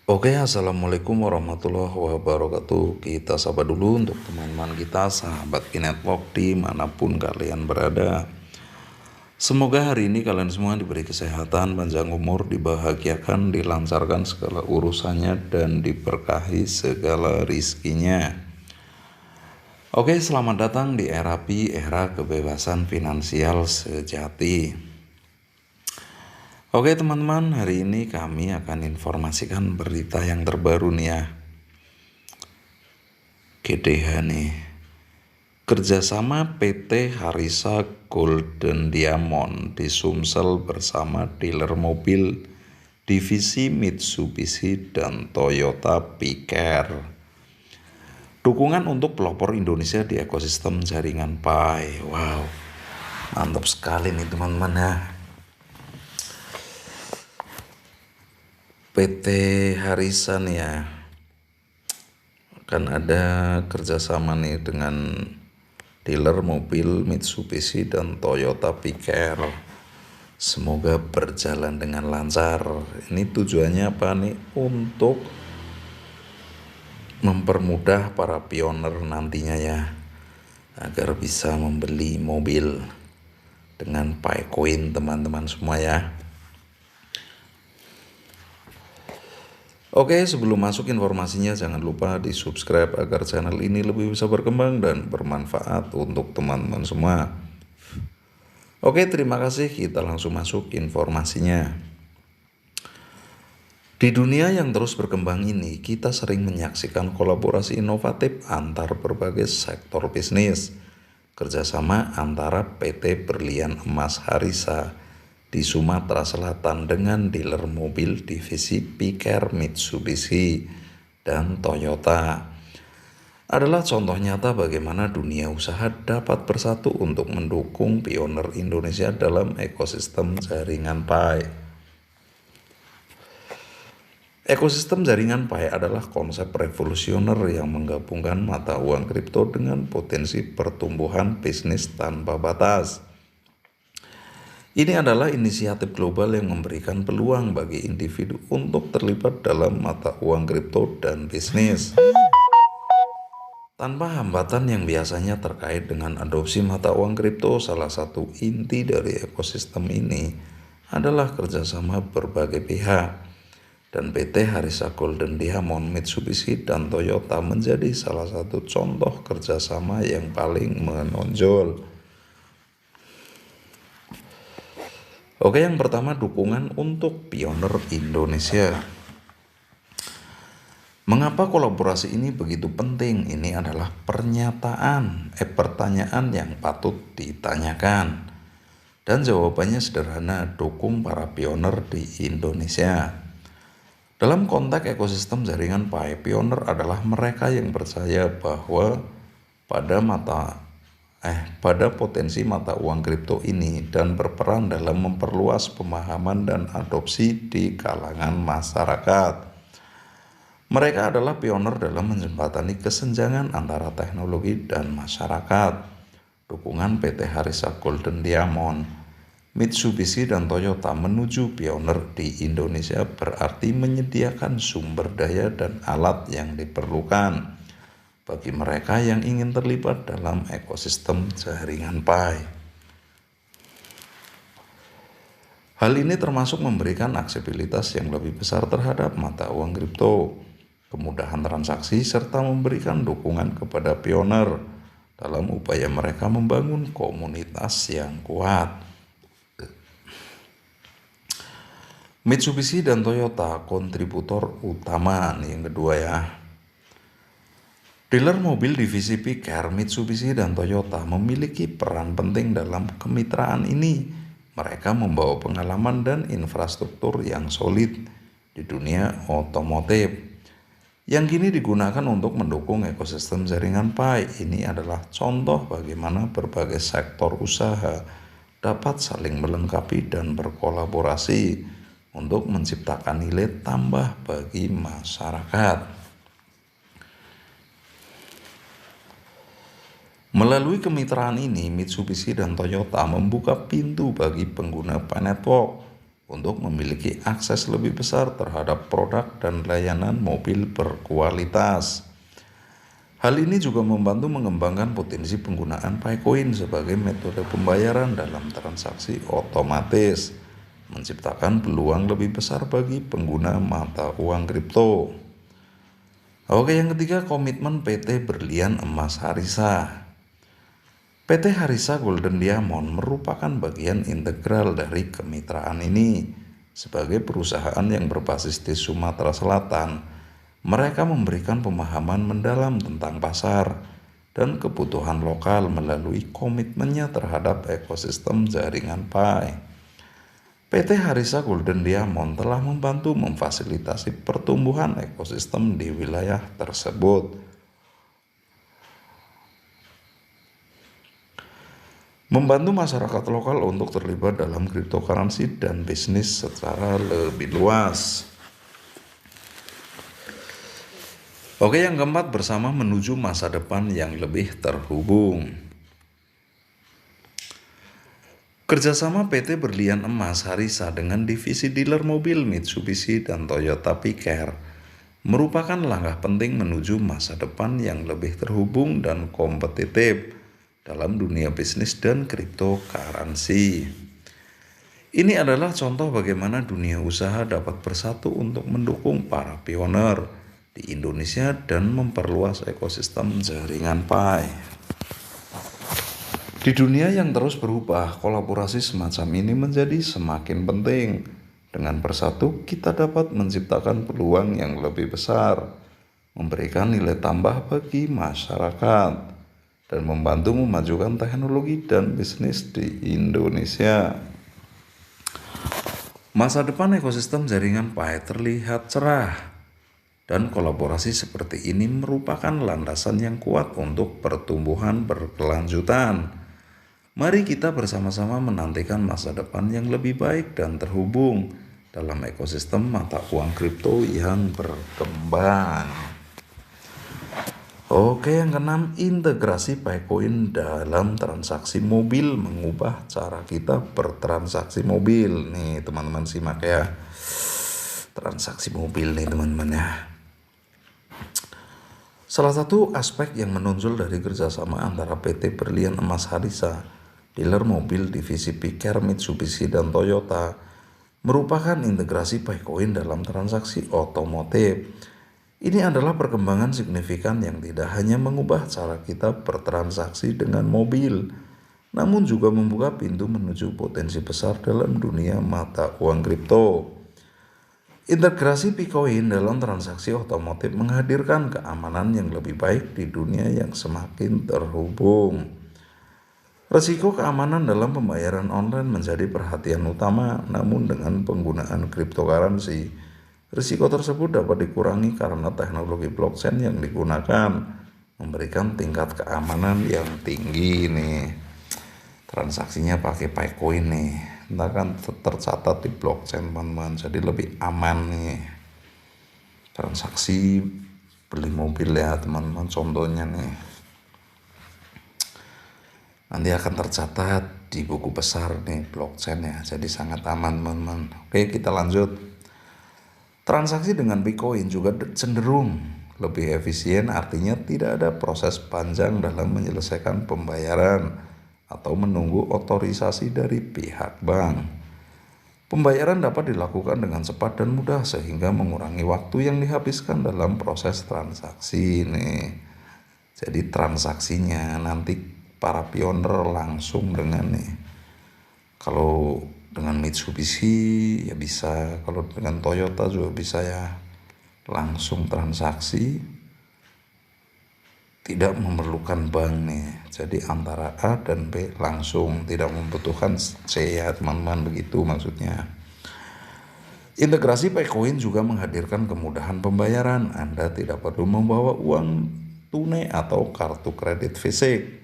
Oke, assalamualaikum warahmatullahi wabarakatuh. Kita sapa dulu untuk teman-teman kita, sahabat Kinetwork dimanapun kalian berada. Semoga hari ini kalian semua diberi kesehatan, panjang umur, dibahagiakan, dilancarkan segala urusannya, dan diberkahi segala rizkinya. Oke, selamat datang di era kebebasan finansial sejati. Oke teman-teman, hari ini kami akan informasikan berita yang terbaru nih ya. GDH nih. Kerjasama PT Harisa Golden Diamond di Sumsel bersama dealer mobil divisi Mitsubishi dan Toyota Picker. Dukungan untuk pelopor Indonesia di ekosistem jaringan PAI. Wow, mantap sekali nih teman-teman ya. PT Harisa nih ya, kan ada kerjasama nih dengan dealer mobil Mitsubishi dan Toyota Picker. Semoga berjalan dengan lancar. Ini tujuannya apa nih? Untuk mempermudah para pioner nantinya ya, agar bisa membeli mobil dengan PAI teman-teman semua ya. Oke, sebelum masuk informasinya jangan lupa di subscribe agar channel ini lebih bisa berkembang dan bermanfaat untuk teman-teman semua. Oke, terima kasih, kita langsung masuk informasinya. Di dunia yang terus berkembang ini, kita sering menyaksikan kolaborasi inovatif antar berbagai sektor bisnis. Kerjasama antara PT Berlian Emas Harisa di Sumatera Selatan dengan dealer mobil divisi Picker Mitsubishi dan Toyota adalah contoh nyata bagaimana dunia usaha dapat bersatu untuk mendukung pioner Indonesia dalam ekosistem jaringan PAI. Ekosistem jaringan PAI adalah konsep revolusioner yang menggabungkan mata uang kripto dengan potensi pertumbuhan bisnis tanpa batas. Ini adalah inisiatif global yang memberikan peluang bagi individu untuk terlibat dalam mata uang kripto dan bisnis tanpa hambatan yang biasanya terkait dengan adopsi mata uang kripto. Salah satu inti dari ekosistem ini adalah kerjasama berbagai pihak, dan PT Harisa Golden Diamond, Mitsubishi, dan Toyota menjadi salah satu contoh kerjasama yang paling menonjol. Oke, yang pertama, dukungan untuk pioner Indonesia. Mengapa kolaborasi ini begitu penting? Ini adalah pertanyaan yang patut ditanyakan. Dan jawabannya sederhana, dukung para pioner di Indonesia. Dalam konteks ekosistem jaringan PAI, pioner adalah mereka yang percaya bahwa pada potensi mata uang kripto ini dan berperan dalam memperluas pemahaman dan adopsi di kalangan masyarakat. Mereka adalah pioner dalam menjembatani kesenjangan antara teknologi dan masyarakat. Dukungan PT Harisa Golden Diamond, Mitsubishi, dan Toyota menuju pioner di Indonesia berarti menyediakan sumber daya dan alat yang diperlukan bagi mereka yang ingin terlibat dalam ekosistem jaringan PAI. Hal ini termasuk memberikan aksesibilitas yang lebih besar terhadap mata uang kripto, kemudahan transaksi, serta memberikan dukungan kepada pioner dalam upaya mereka membangun komunitas yang kuat. Mitsubishi dan Toyota kontributor utama nih yang kedua ya. Dealer mobil divisi Picker, Mitsubishi, dan Toyota memiliki peran penting dalam kemitraan ini. Mereka membawa pengalaman dan infrastruktur yang solid di dunia otomotif yang kini digunakan untuk mendukung ekosistem jaringan PAI. Ini adalah contoh bagaimana berbagai sektor usaha dapat saling melengkapi dan berkolaborasi untuk menciptakan nilai tambah bagi masyarakat. Melalui kemitraan ini, Mitsubishi dan Toyota membuka pintu bagi pengguna PAI Network untuk memiliki akses lebih besar terhadap produk dan layanan mobil berkualitas. Hal ini juga membantu mengembangkan potensi penggunaan Picoin sebagai metode pembayaran dalam transaksi otomatis, menciptakan peluang lebih besar bagi pengguna mata uang kripto. Oke, yang ketiga, komitmen PT Berlian Emas Harisa. PT Harisa Golden Diamond merupakan bagian integral dari kemitraan ini. Sebagai perusahaan yang berbasis di Sumatera Selatan, mereka memberikan pemahaman mendalam tentang pasar dan kebutuhan lokal melalui komitmennya terhadap ekosistem jaringan Pi. PT Harisa Golden Diamond telah membantu memfasilitasi pertumbuhan ekosistem di wilayah tersebut, membantu masyarakat lokal untuk terlibat dalam cryptocurrency dan bisnis secara lebih luas. Oke, yang keempat, bersama menuju masa depan yang lebih terhubung. Kerjasama PT Berlian Emas Harisa dengan divisi dealer mobil Mitsubishi dan Toyota Picker merupakan langkah penting menuju masa depan yang lebih terhubung dan kompetitif dalam dunia bisnis dan cryptocurrency. Ini adalah contoh bagaimana dunia usaha dapat bersatu untuk mendukung para pioner di Indonesia dan memperluas ekosistem jaringan Pi. Di dunia yang terus berubah, kolaborasi semacam ini menjadi semakin penting. Dengan bersatu, kita dapat menciptakan peluang yang lebih besar, memberikan nilai tambah bagi masyarakat, dan membantu memajukan teknologi dan bisnis di Indonesia. Masa depan ekosistem jaringan Pi terlihat cerah, dan kolaborasi seperti ini merupakan landasan yang kuat untuk pertumbuhan berkelanjutan. Mari kita bersama-sama menantikan masa depan yang lebih baik dan terhubung dalam ekosistem mata uang kripto yang berkembang. Oke, yang keenam, integrasi Picoin dalam transaksi mobil mengubah cara kita bertransaksi mobil. Nih teman-teman simak ya, transaksi mobil nih teman-teman ya. Salah satu aspek yang menonjol dari kerjasama antara PT Berlian Emas Harisa, dealer mobil divisi Picker Mitsubishi dan Toyota, merupakan integrasi Picoin dalam transaksi otomotif. Ini adalah perkembangan signifikan yang tidak hanya mengubah cara kita bertransaksi dengan mobil, namun juga membuka pintu menuju potensi besar dalam dunia mata uang kripto. Integrasi Picoin dalam transaksi otomotif menghadirkan keamanan yang lebih baik di dunia yang semakin terhubung. Risiko keamanan dalam pembayaran online menjadi perhatian utama, namun dengan penggunaan cryptocurrency, risiko tersebut dapat dikurangi karena teknologi blockchain yang digunakan memberikan tingkat keamanan yang tinggi nih. Transaksinya pakai Picoin nih, ntar kan tercatat di blockchain teman-teman, jadi lebih aman nih. Transaksi beli mobil ya teman-teman, contohnya nih, nanti akan tercatat di buku besar nih blockchain ya, jadi sangat aman teman-teman. Oke, kita lanjut. Transaksi dengan Picoin juga cenderung lebih efisien, artinya tidak ada proses panjang dalam menyelesaikan pembayaran atau menunggu otorisasi dari pihak bank. Pembayaran dapat dilakukan dengan cepat dan mudah sehingga mengurangi waktu yang dihabiskan dalam proses transaksi nih. Jadi transaksinya nanti para pioner langsung dengan nih. Kalau dengan Mitsubishi ya bisa, kalau dengan Toyota juga bisa ya, langsung transaksi, tidak memerlukan bank nih. Jadi antara A dan B langsung, tidak membutuhkan C ya teman-teman, begitu maksudnya. Integrasi Picoin juga menghadirkan kemudahan pembayaran. Anda tidak perlu membawa uang tunai atau kartu kredit fisik.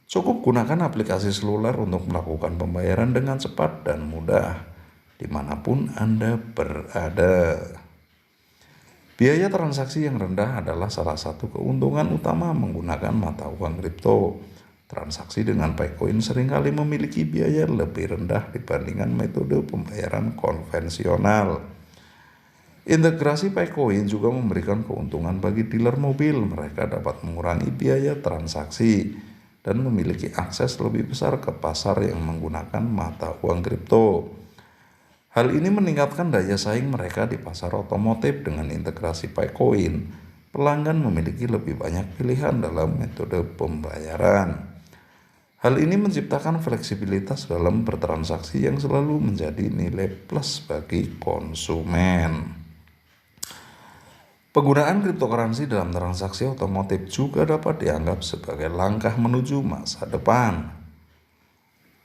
Cukup gunakan aplikasi seluler untuk melakukan pembayaran dengan cepat dan mudah dimanapun Anda berada. Biaya transaksi yang rendah adalah salah satu keuntungan utama menggunakan mata uang kripto. Transaksi dengan Paycoin seringkali memiliki biaya lebih rendah dibandingkan metode pembayaran konvensional. Integrasi Paycoin juga memberikan keuntungan bagi dealer mobil. Mereka dapat mengurangi biaya transaksi dan memiliki akses lebih besar ke pasar yang menggunakan mata uang kripto. Hal ini meningkatkan daya saing mereka di pasar otomotif. Dengan integrasi Paycoin, pelanggan memiliki lebih banyak pilihan dalam metode pembayaran. Hal ini menciptakan fleksibilitas dalam bertransaksi yang selalu menjadi nilai plus bagi konsumen. Penggunaan cryptocurrency dalam transaksi otomotif juga dapat dianggap sebagai langkah menuju masa depan.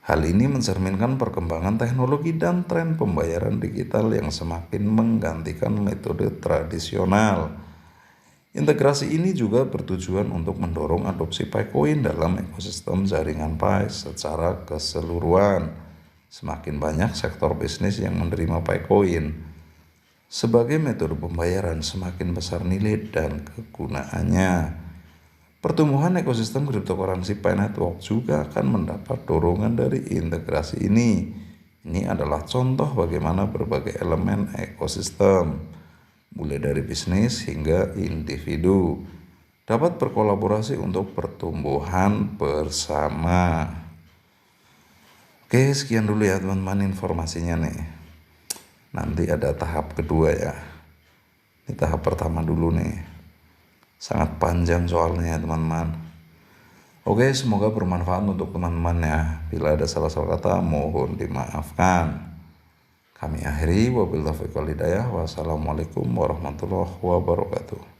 Hal ini mencerminkan perkembangan teknologi dan tren pembayaran digital yang semakin menggantikan metode tradisional. Integrasi ini juga bertujuan untuk mendorong adopsi Paycoin dalam ekosistem jaringan Pi secara keseluruhan. Semakin banyak sektor bisnis yang menerima Paycoin sebagai metode pembayaran, semakin besar nilai dan kegunaannya. Pertumbuhan ekosistem cryptocurrency Pi Network juga akan mendapat dorongan dari integrasi ini. Ini adalah contoh bagaimana berbagai elemen ekosistem, mulai dari bisnis hingga individu, dapat berkolaborasi untuk pertumbuhan bersama. Oke, sekian dulu ya teman-teman informasinya nih. Nanti ada tahap kedua ya. Ini tahap pertama dulu nih. Sangat panjang soalnya teman-teman. Oke, semoga bermanfaat untuk teman-teman ya. Bila ada salah-salah kata mohon dimaafkan. Kami akhiri wabillahi taufiq wal hidayah. Wassalamualaikum warahmatullahi wabarakatuh.